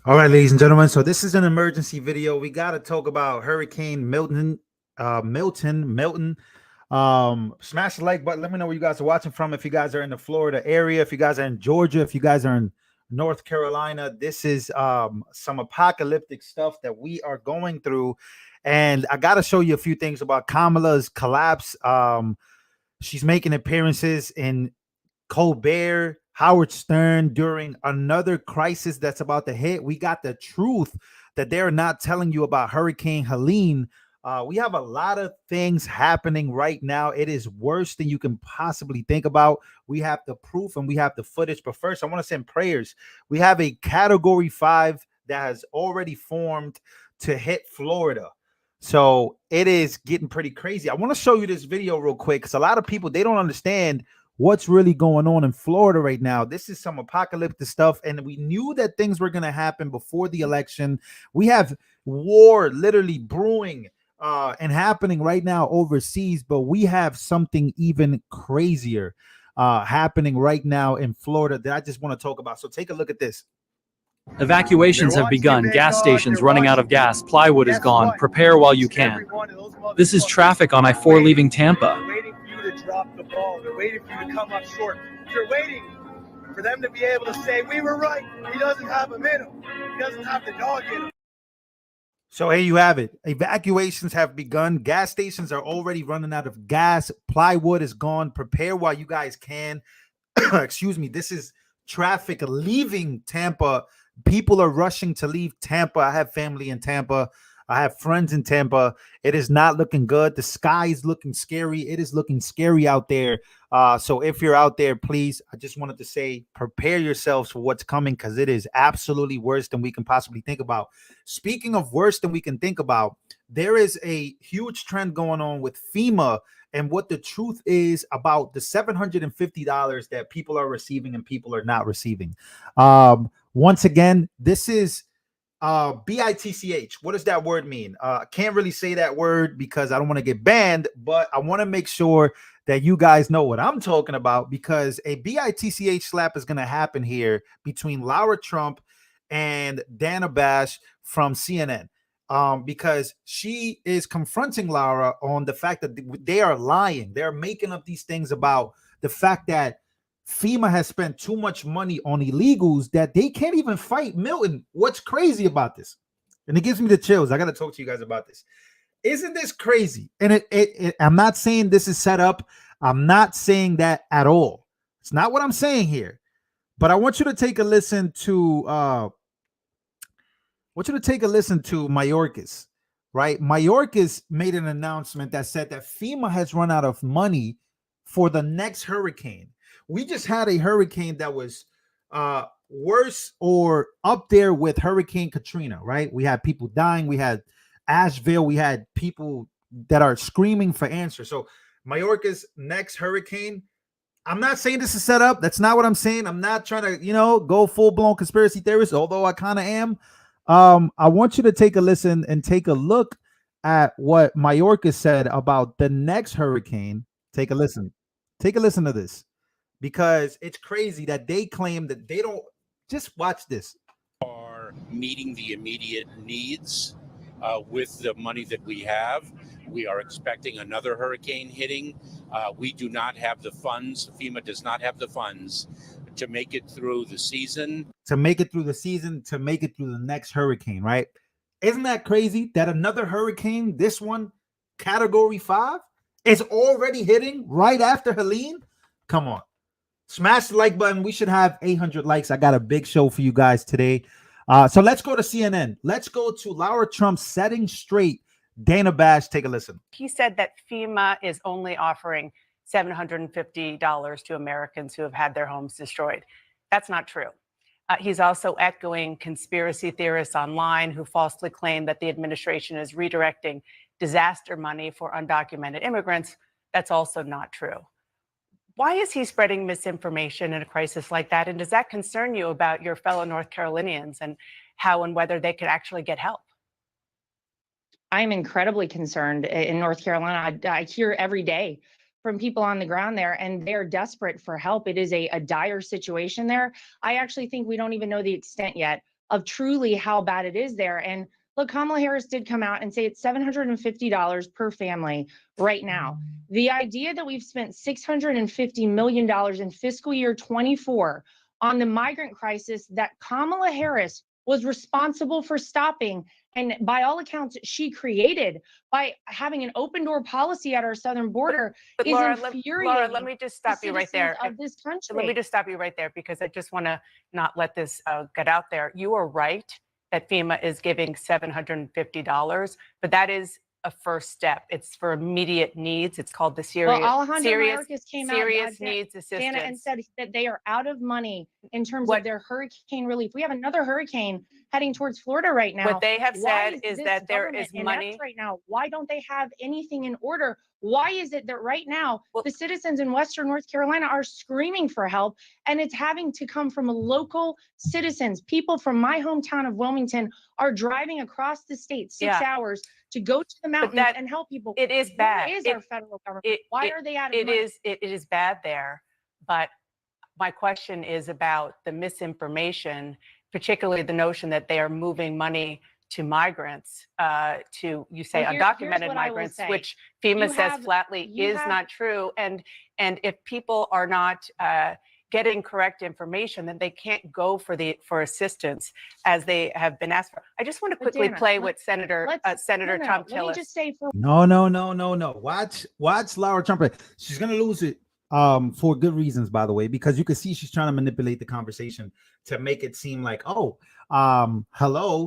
All right, ladies and gentlemen. So this is an emergency video. We got to talk about Hurricane Milton. Milton. Smash the like button. Let me know where you guys are watching from. If you guys are in the Florida area, if you guys are in Georgia, if you guys are in North Carolina, this is some apocalyptic stuff that we are going through. And I got to show you a few things about Kamala's collapse. She's making appearances in Colbert, Howard Stern during another crisis that's about to hit. We got the truth that they're not telling you about Hurricane Helene. We have a lot of things happening right now. It is worse than you can possibly think about. We have the proof and we have the footage. But first, I want to send prayers. We have a Category 5 that has already formed to hit Florida. So it is getting pretty crazy. I want to show you this video real quick because a lot of people, they don't understand what's really going on in Florida right now. This is some apocalyptic stuff, and we knew that things were going to happen before the election. We have war literally brewing and happening right now overseas, but we have something even crazier happening right now in Florida that I just want to talk about. So take a look at this. Evacuations have begun. Gas stations running out of gas. Plywood is gone. Prepare while you can. This is traffic on I-4 leaving Tampa. They're waiting for you to drop the ball. They're waiting for you to come up short. You're waiting for them to be able to say, we were right. He doesn't have him in him. He doesn't have the dog in him. So here you have it. Evacuations have begun. Gas stations are already running out of gas. Plywood is gone. Prepare while you guys can. Excuse me. This is traffic leaving Tampa. People are rushing to leave Tampa. I have family in Tampa. I have friends in Tampa. It is not looking good. The sky is looking scary. It is looking scary out there. So if you're out there, please, I just wanted to say, prepare yourselves for what's coming because it is absolutely worse than we can possibly think about. Speaking of worse than we can think about, there is a huge trend going on with FEMA and what the truth is about the $750 that people are receiving and people are not receiving. Once again, this is BITCH. What does that word mean? I can't really say that word because I don't want to get banned, but I want to make sure that you guys know what I'm talking about because a BITCH slap is going to happen here between Laura Trump and Dana Bash from CNN. Because she is confronting Laura on the fact that they are lying. They're making up these things about the fact that FEMA has spent too much money on illegals that they can't even fight Milton. What's crazy about this? And it gives me the chills. I got to talk to you guys about this. Isn't this crazy? And I'm not saying this is set up. I'm not saying that at all. It's not what I'm saying here. But I want you to take a listen to Mayorkas, right? Mayorkas made an announcement that said that FEMA has run out of money for the next hurricane. We just had a hurricane that was worse or up there with Hurricane Katrina, right? We had people dying. We had Asheville. We had people that are screaming for answers. So Mayorkas' next hurricane, I'm not saying this is set up. That's not what I'm saying. I'm not trying to, go full-blown conspiracy theorist, although I kind of am. I want you to take a listen and take a look at what Mayorkas said about the next hurricane. Take a listen. Take a listen to this. Because it's crazy that they claim that they don't. Just watch this. Are meeting the immediate needs with the money that we have. We are expecting another hurricane hitting. We do not have the funds. FEMA does not have the funds to make it through the season. To make it through the next hurricane, right? Isn't that crazy that another hurricane, this one, Category 5, is already hitting right after Helene? Come on. Smash the like button. We should have 800 likes. I got a big show for you guys today. So let's go to CNN. Let's go to Laura Trump setting straight Dana Bash. Take a listen. He said that FEMA is only offering $750 to Americans who have had their homes destroyed. That's not true. He's also echoing conspiracy theorists online who falsely claim that the administration is redirecting disaster money for undocumented immigrants. That's also not true. Why is he spreading misinformation in a crisis like that? And does that concern you about your fellow North Carolinians and how and whether they could actually get help? I'm incredibly concerned in North Carolina. I hear every day from people on the ground there, and they're desperate for help. It is a dire situation there. I actually think we don't even know the extent yet of truly how bad it is there. And look, Kamala Harris did come out and say it's $750 per family right now. The idea that we've spent $650 million in fiscal year 24 on the migrant crisis that Kamala Harris was responsible for stopping, and by all accounts, she created by having an open door policy at our southern border, but is Laura, infuriating. let me just stop you right there. Of this country. Let me just stop you right there, because I just want to not let this get out there. You are right that FEMA is giving $750, but that is a first step. It's for immediate needs. It's called the serious needs assistance. Dana, and said that they are out of money in terms of their hurricane relief. We have another hurricane heading towards Florida right now. What they have said is that there is money right now. Why don't they have anything in order? Why is it that right now the citizens in Western North Carolina are screaming for help, and it's having to come from local citizens? People from my hometown of Wilmington are driving across the state 6 hours to go to the mountains and help people. It is bad. Where is our federal government? Why are they out of money? It is bad there, but my question is about the misinformation, particularly the notion that they are moving money to migrants, to, you say, undocumented migrants, which FEMA says flatly is not true. And if people are not getting correct information, then they can't go for assistance as they have been asked for. I just want to quickly play what Senator Tom Tillis. Let me just say No. Watch Laura Trump. She's gonna lose it for good reasons, by the way, because you can see she's trying to manipulate the conversation to make it seem like, hello,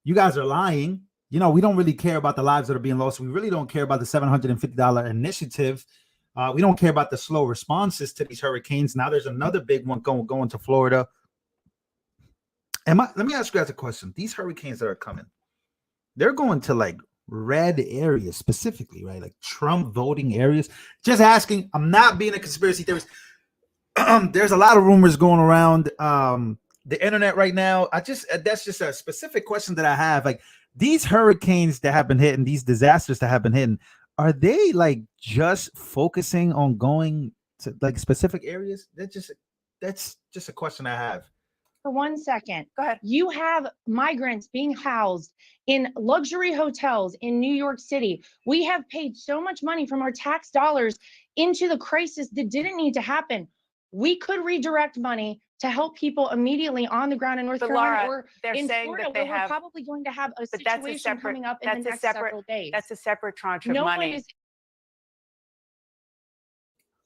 you guys are lying. We don't really care about the lives that are being lost. We really don't care about the $750 initiative. We don't care about the slow responses to these hurricanes. Now there's another big one going to Florida. Let me ask you guys a question. These hurricanes that are coming, they're going to like red areas specifically, right? Like Trump voting areas. Just asking. I'm not being a conspiracy theorist. There's a lot of rumors going around the internet right now. That's just a specific question that I have. Like, these hurricanes that have been hitting, these disasters that have been hitting, are they like just focusing on going to like specific areas? That's just a question I have. For 1 second. Go ahead. You have migrants being housed in luxury hotels in New York City. We have paid so much money from our tax dollars into the crisis that didn't need to happen. We could redirect money to help people immediately on the ground in North Carolina, or in Florida, where we're probably going to have a situation coming up in the next several days. That's a separate tranche of money.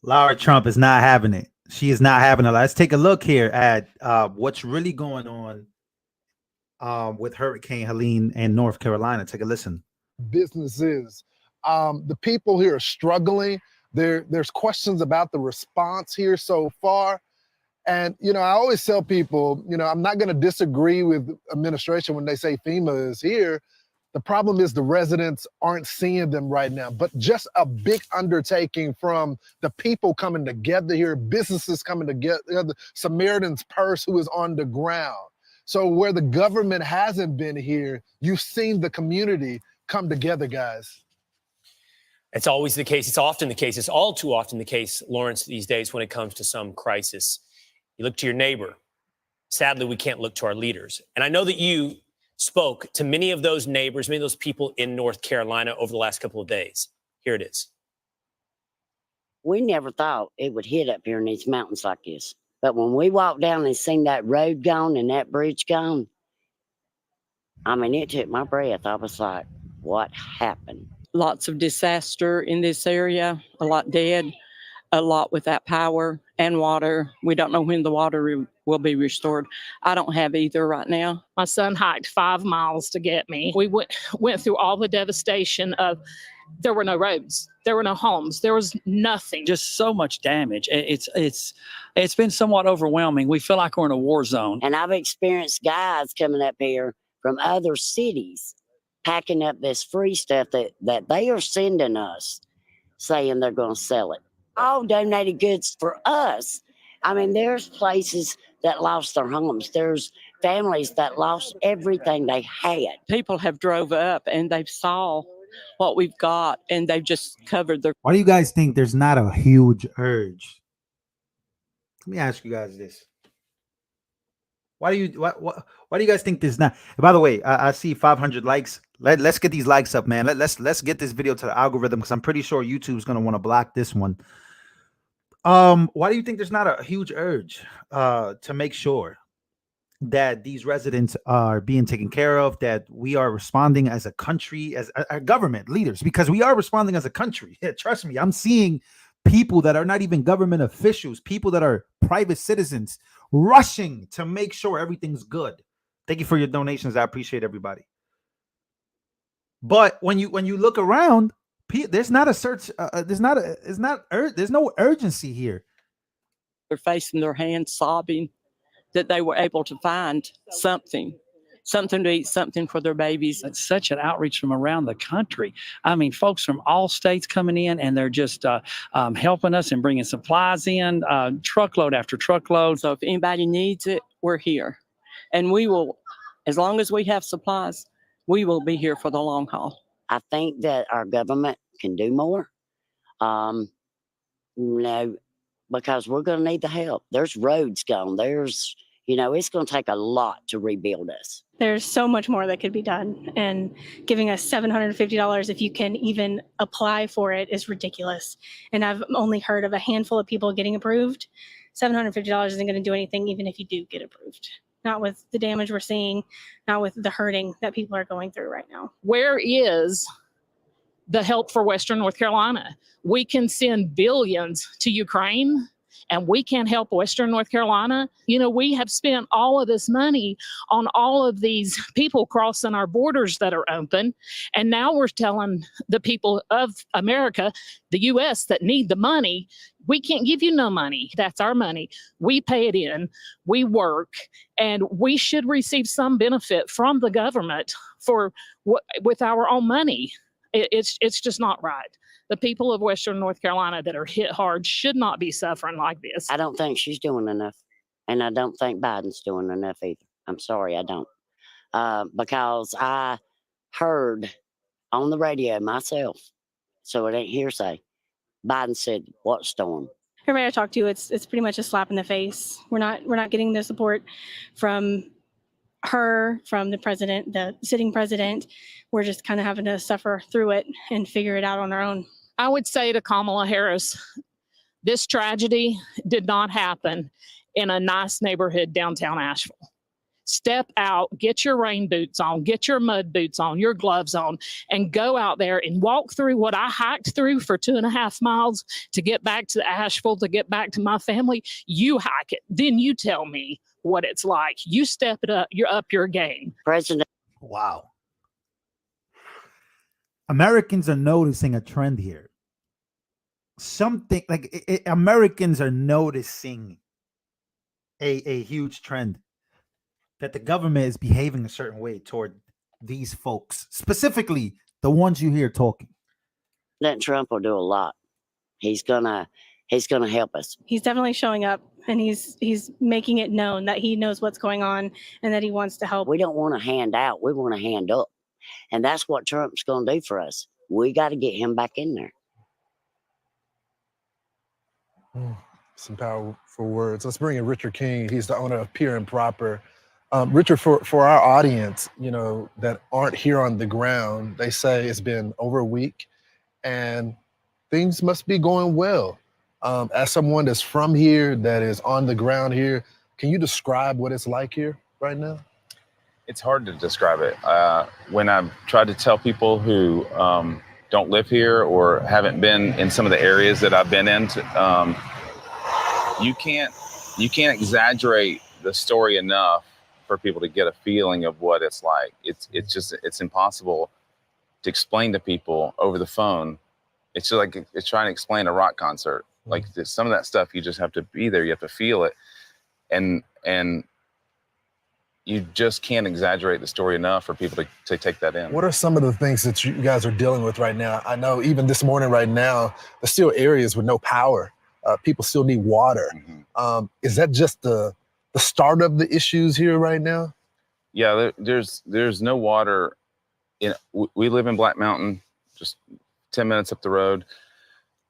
Laura Trump is not having it. She is not having it. Let's take a look here at what's really going on with Hurricane Helene and North Carolina. Take a listen. Businesses, the people here are struggling. There's questions about the response here so far. And, I always tell people, I'm not going to disagree with administration when they say FEMA is here. The problem is the residents aren't seeing them right now, but just a big undertaking from the people coming together here, businesses coming together, Samaritan's Purse, who is on the ground. So where the government hasn't been here, you've seen the community come together, guys. It's always the case. It's often the case. It's all too often the case, Lawrence, these days when it comes to some crisis. You look to your neighbor. Sadly, we can't look to our leaders. And I know that you spoke to many of those neighbors, many of those people in North Carolina over the last couple of days. Here it is. We never thought it would hit up here in these mountains like this. But when we walked down and seen that road gone and that bridge gone, it took my breath. I was like, what happened? Lots of disaster in this area, a lot dead, a lot without power and water. We don't know when the water will be restored. I don't have either right now. My son hiked 5 miles to get me. We went through all the devastation of, there were no roads, there were no homes, there was nothing. Just so much damage. It's been somewhat overwhelming. We feel like we're in a war zone. And I've experienced guys coming up here from other cities packing up this free stuff that they are sending us, saying they're going to sell it. All donated goods for us. There's places that lost their homes. There's families that lost everything they had. People have drove up and they've saw what we've got and they've just covered their. Why do you guys think there's not a huge urge? Let me ask you guys this. Why do you guys think there's not? By the way, I see 500 likes. Let's get these likes up, man. Let's get this video to the algorithm, because I'm pretty sure YouTube's gonna want to block this one. Why do you think there's not a huge urge to make sure that these residents are being taken care of, that we are responding as a country, as a government leaders, because we are responding as a country? Yeah, trust me, I'm seeing people that are not even government officials, people that are private citizens, rushing to make sure everything's good. Thank you for your donations. I appreciate everybody. But when you look around, there's not a search. There's no urgency here. They're facing their hands, sobbing that they were able to find something to eat, something for their babies. It's such an outreach from around the country. I mean, folks from all states coming in, and they're just helping us and bringing supplies in, truckload after truckload. So if anybody needs it, we're here. And we will, as long as we have supplies, we will be here for the long haul. I think that our government can do more. Because we're going to need the help. There's roads gone. It's going to take a lot to rebuild us. There's so much more that could be done, and giving us $750 if you can even apply for it is ridiculous. And I've only heard of a handful of people getting approved. $750 isn't going to do anything even if you do get approved. Not with the damage we're seeing, not with the hurting that people are going through right now. Where is the help for Western North Carolina? We can send billions to Ukraine, and we can't help Western North Carolina. We have spent all of this money on all of these people crossing our borders that are open. And now we're telling the people of America, the U.S., that need the money, we can't give you no money. That's our money. We pay it in, we work, and we should receive some benefit from the government with our own money. It's just not right. The people of Western North Carolina that are hit hard should not be suffering like this. I don't think she's doing enough. And I don't think Biden's doing enough either. I'm sorry, I don't. Because I heard on the radio myself, so it ain't hearsay, Biden said, what storm? Everybody I talk to, it's pretty much a slap in the face. We're not getting the support from her, from the president, the sitting president. We're just kind of having to suffer through it and figure it out on our own. I would say to Kamala Harris, this tragedy did not happen in a nice neighborhood downtown Asheville. Step out, get your rain boots on, get your mud boots on, your gloves on, and go out there and walk through what I hiked through for 2.5 miles to get back to Asheville, to get back to my family. You hike it. Then you tell me what it's like. You step it up. You're up your game. President. Wow. Americans are noticing a trend here. Something like Americans are noticing a huge trend, that the government is behaving a certain way toward these folks, specifically the ones you hear talking. That Trump will do a lot. He's gonna help us. He's definitely showing up, and he's making it known that he knows what's going on and that he wants to help. We don't want to hand out. We want to hand up. And that's what Trump's going to do for us. We got to get him back in there. Some powerful words. Let's bring in Richard King. He's the owner of Pure and Proper. Richard, for our audience, that aren't here on the ground, they say it's been over a week and things must be going well. As someone that's from here, that is on the ground here, can you describe what it's like here right now? It's hard to describe it. When I've tried to tell people who don't live here or haven't been in some of the areas that I've been in, you can't exaggerate the story enough for people to get a feeling of what it's like. It's impossible to explain to people over the phone. It's just like it's trying to explain a rock concert. Like some of that stuff, you just have to be there. You have to feel it, and you just can't exaggerate the story enough for people to take that in. What are some of the things that you guys are dealing with right now? I know even this morning right now, there's still areas with no power. People still need water. Mm-hmm. Is that just the start of the issues here right now? Yeah, there's no water. We live in Black Mountain, just 10 minutes up the road.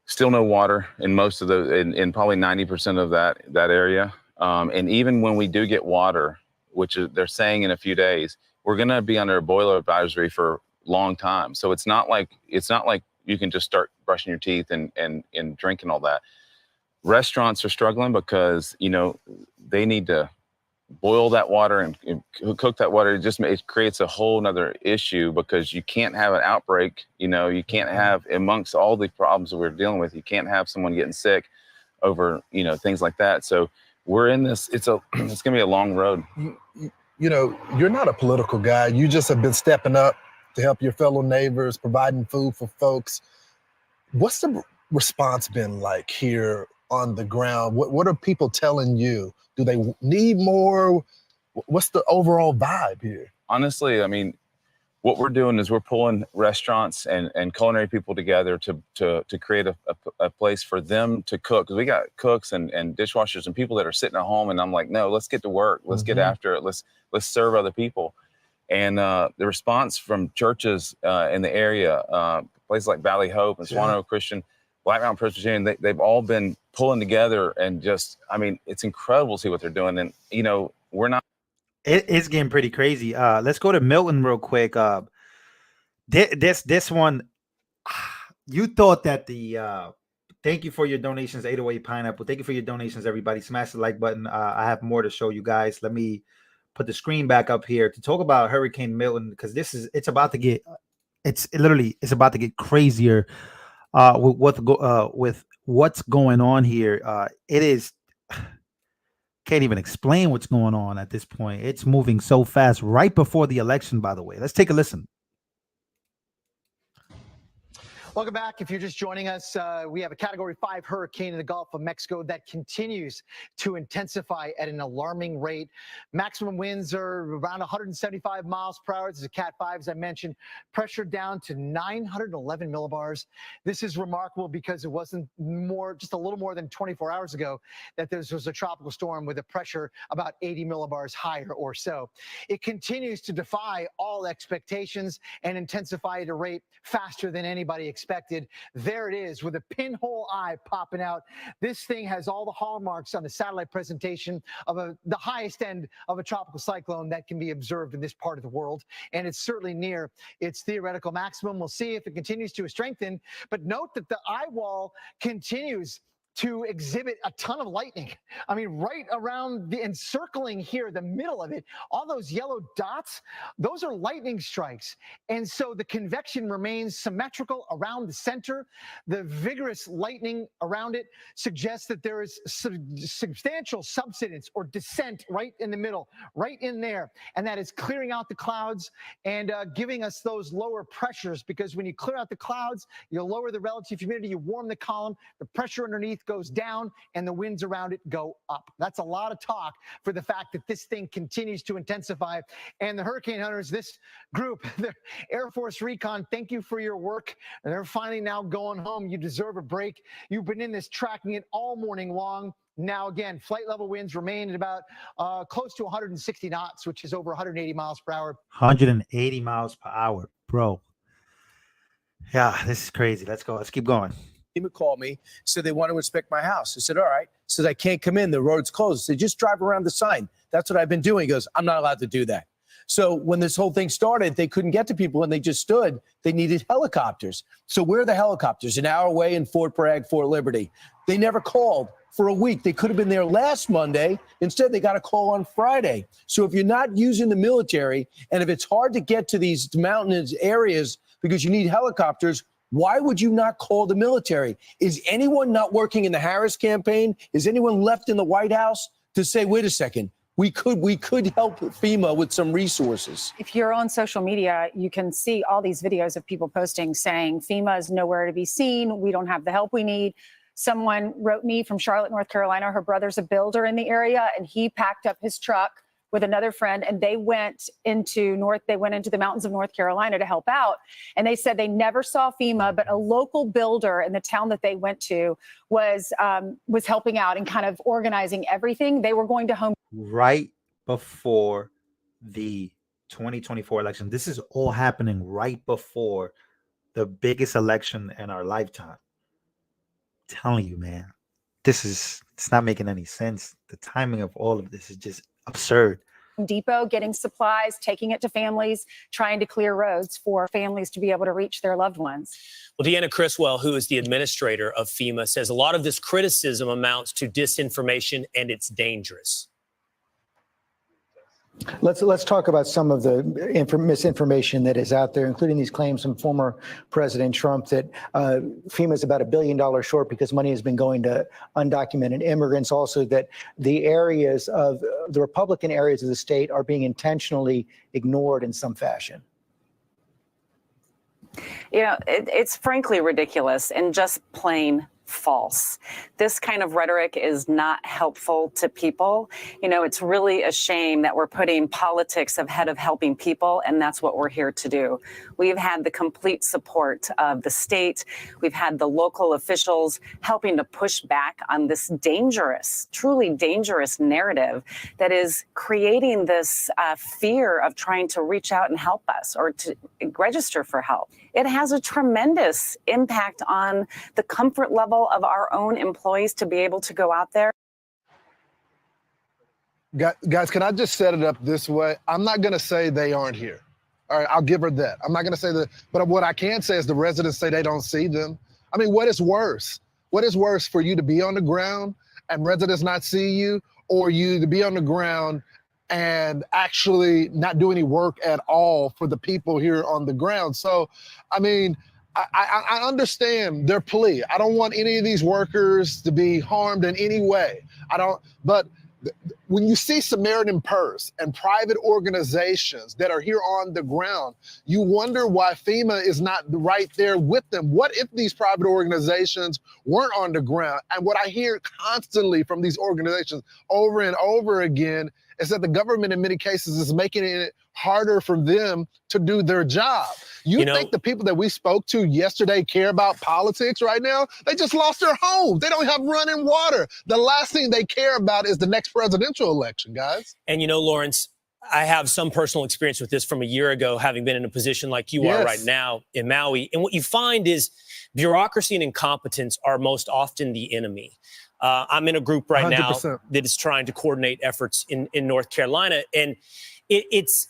Still no water in most of in probably 90% of that area. And even when we do get water, which is, they're saying in a few days, we're going to be under a boiler advisory for a long time. So it's not like you can just start brushing your teeth and drinking all that. Restaurants are struggling because, you know, they need to boil that water and cook that water. It creates a whole nother issue because you can't have an outbreak. You know, you can't have, amongst all the problems that we're dealing with, you can't have someone getting sick over, you know, things like that. So we're in this, it's going to be a long road. You know, you're not a political guy. You just have been stepping up to help your fellow neighbors, providing food for folks. What's the response been like here on the ground? What are people telling you? Do they need more? What's the overall vibe here? Honestly, I mean, what we're doing is we're pulling restaurants and culinary people together to create a place for them to cook. Because we got cooks and dishwashers and people that are sitting at home, and I'm like, no, let's get to work. Let's get after it. Let's serve other people. And the response from churches in the area, places like Valley Hope and Swan Oak Christian, Black Mountain Presbyterian, they've all been pulling together, and just, I mean, it's incredible to see what they're doing. And, you know, we're not. It's getting pretty crazy. Let's go to Milton real quick. This one, you thought that the thank you for your donations, 808 Pineapple. Thank you for your donations, everybody. Smash the like button. I have more to show you guys. Let me put the screen back up here to talk about Hurricane Milton, because it's about to get crazier with what's going on here. It is. Can't even explain what's going on at this point. It's moving so fast right before the election, by the way. Let's take a listen. Welcome back. If you're just joining us, we have a Category 5 hurricane in the Gulf of Mexico that continues to intensify at an alarming rate. Maximum winds are around 175 miles per hour. This is a Cat 5, as I mentioned. Pressure down to 911 millibars. This is remarkable because it wasn't just a little more than 24 hours ago that this was a tropical storm with a pressure about 80 millibars higher or so. It continues to defy all expectations and intensify at a rate faster than anybody expected. There it is with a pinhole eye popping out. This thing has all the hallmarks on the satellite presentation of the highest end of a tropical cyclone that can be observed in this part of the world. And it's certainly near its theoretical maximum. We'll see if it continues to strengthen. But note that the eye wall continues to exhibit a ton of lightning. I mean, right around the encircling here, the middle of it, all those yellow dots, those are lightning strikes. And so the convection remains symmetrical around the center. The vigorous lightning around it suggests that there is substantial subsidence or descent right in the middle, right in there. And that is clearing out the clouds and giving us those lower pressures, because when you clear out the clouds, you lower the relative humidity, you warm the column, the pressure underneath goes down, and the winds around it go up. That's a lot of talk for the fact that this thing continues to intensify. And the hurricane hunters, this group, the Air Force Recon, thank you for your work. And they're finally now going home. You deserve a break. You've been in this, tracking it all morning long. Now, again, flight level winds remain at about close to 160 knots, which is over 180 miles per hour. 180 miles per hour, bro. Yeah, this is crazy. Let's go. Let's keep going. FEMA called me, said they want to inspect my house. I said, all right. Said, I can't come in. The road's closed. I said, just drive around the sign. That's what I've been doing. He goes, I'm not allowed to do that. So when this whole thing started, they couldn't get to people and they just stood. They needed helicopters. So where are the helicopters? An hour away in Fort Bragg, Fort Liberty. They never called for a week. They could have been there last Monday. Instead, they got a call on Friday. So if you're not using the military, and if it's hard to get to these mountainous areas because you need helicopters, why would you not call the military? Is anyone not working in the Harris campaign? Is anyone left in the White House to say, wait a second, we could help FEMA with some resources? If you're on social media, you can see all these videos of people posting saying FEMA is nowhere to be seen. We don't have the help we need. Someone wrote me from Charlotte, North Carolina. Her brother's a builder in the area, and he packed up his truck with another friend, and they went into the mountains of North Carolina to help out. And they said they never saw FEMA, but a local builder in the town that they went to was helping out and kind of organizing everything. They were going to home right before the 2024 election. This is all happening right before the biggest election in our lifetime. I'm telling you, man, it's not making any sense. The timing of all of this is just absurd. Depot, getting supplies, taking it to families, trying to clear roads for families to be able to reach their loved ones. Well, Deanna Criswell, who is the administrator of FEMA, says a lot of this criticism amounts to disinformation and it's dangerous. Let's talk about some of the misinformation that is out there, including these claims from former President Trump that FEMA is about $1 billion short because money has been going to undocumented immigrants. Also, that the areas of the Republican areas of the state are being intentionally ignored in some fashion. You know, it's frankly ridiculous and just plain false. This kind of rhetoric is not helpful to people. You know, it's really a shame that we're putting politics ahead of helping people, and that's what we're here to do. We've had the complete support of the state. We've had the local officials helping to push back on this dangerous, truly dangerous narrative that is creating this fear of trying to reach out and help us or to register for help. It has a tremendous impact on the comfort level of our own employees to be able to go out there. Guys, can I just set it up this way? I'm not going to say they aren't here. All right, I'll give her that. I'm not going to say that. But what I can say is the residents say they don't see them. I mean, what is worse? What is worse, for you to be on the ground and residents not see you, or you to be on the ground and actually not do any work at all for the people here on the ground? So, I mean, I understand their plea. I don't want any of these workers to be harmed in any way. But when you see Samaritan Purse and private organizations that are here on the ground, you wonder why FEMA is not right there with them. What if these private organizations weren't on the ground? And what I hear constantly from these organizations over and over again is that the government in many cases is making it harder for them to do their job. You think the people that we spoke to yesterday care about politics right now? They just lost their homes. They don't have running water. The last thing they care about is the next presidential election, guys. And you know, Lawrence, I have some personal experience with this from a year ago, having been in a position like you are right now in Maui. And what you find is bureaucracy and incompetence are most often the enemy. I'm in a group right 100%. Now that is trying to coordinate efforts in North Carolina. And it's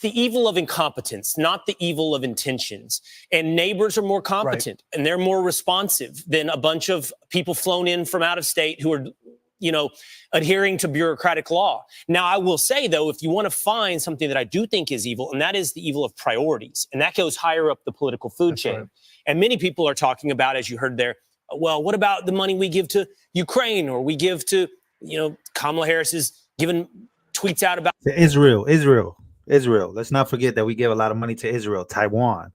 the evil of incompetence, not the evil of intentions. And neighbors are more competent and they're more responsive than a bunch of people flown in from out of state who are, you know, adhering to bureaucratic law. Now, I will say, though, if you want to find something that I do think is evil, and that is the evil of priorities, and that goes higher up the political food chain. Right. And many people are talking about, as you heard there, well, what about the money we give to Ukraine, or we give to, you know, Kamala Harris is giving tweets out about Israel. Let's not forget that we give a lot of money to Israel, Taiwan.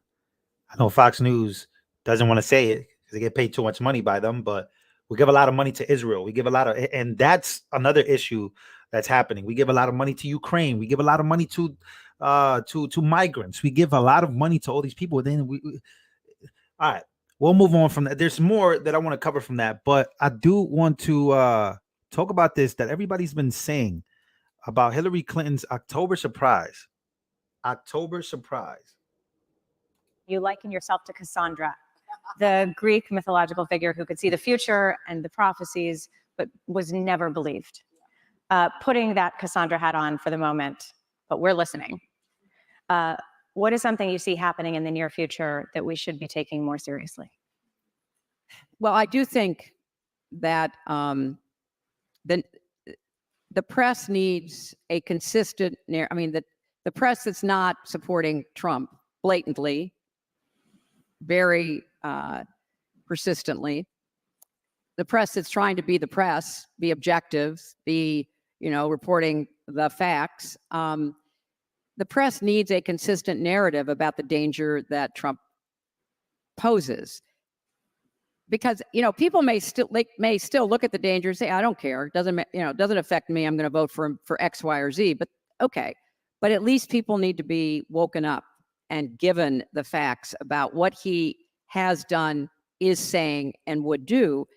I know Fox News doesn't want to say it because they get paid too much money by them, but we give a lot of money to Israel. We give a lot of, and that's another issue that's happening. We give a lot of money to Ukraine. We give a lot of money to migrants. We give a lot of money to all these people. Then all right. We'll move on from that. There's more that I want to cover from that, but I do want to talk about this that everybody's been saying about Hillary Clinton's October surprise. October surprise. You liken yourself to Cassandra, the Greek mythological figure who could see the future and the prophecies, but was never believed. Putting that Cassandra hat on for the moment, but we're listening. What is something you see happening in the near future that we should be taking more seriously? Well, I do think that the press needs a consistent, the press that's not supporting Trump blatantly, very persistently, the press that's trying to be the press, be objective, be, reporting the facts. The press needs a consistent narrative about the danger that Trump poses, because people may still look at the danger and say, "I don't care. It doesn't affect me. I'm going to vote for him for X, Y, or Z." But okay, but at least people need to be woken up and given the facts about what he has done, is saying, and would do.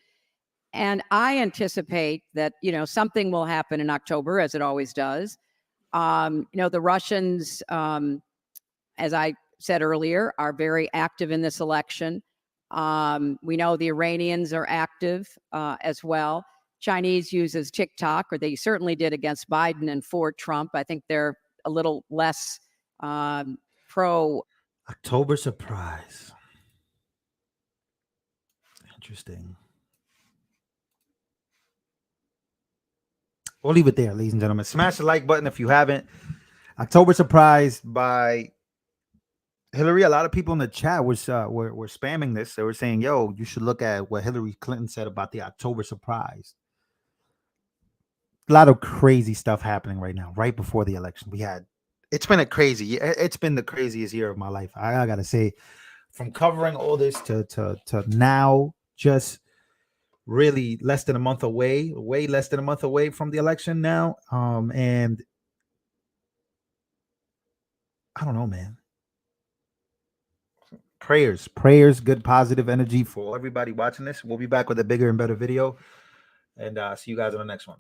And I anticipate that something will happen in October, as it always does. The Russians, as I said earlier, are very active in this election. We know the Iranians are active as well. Chinese uses TikTok, or they certainly did against Biden and for Trump. I think they're a little less pro. October surprise. Interesting. We'll leave it there, ladies and gentlemen. Smash the like button if you haven't. October surprise by Hillary. A lot of people in the chat were spamming this. They were saying, yo, you should look at what Hillary Clinton said about the October surprise. A lot of crazy stuff happening right now, right before the election. It's been the craziest year of my life. I gotta say, from covering all this to now, just really less than a month away, way less than a month away from the election now. And I don't know, man. Prayers, good positive energy for everybody watching this. We'll be back with a bigger and better video, and see you guys on the next one.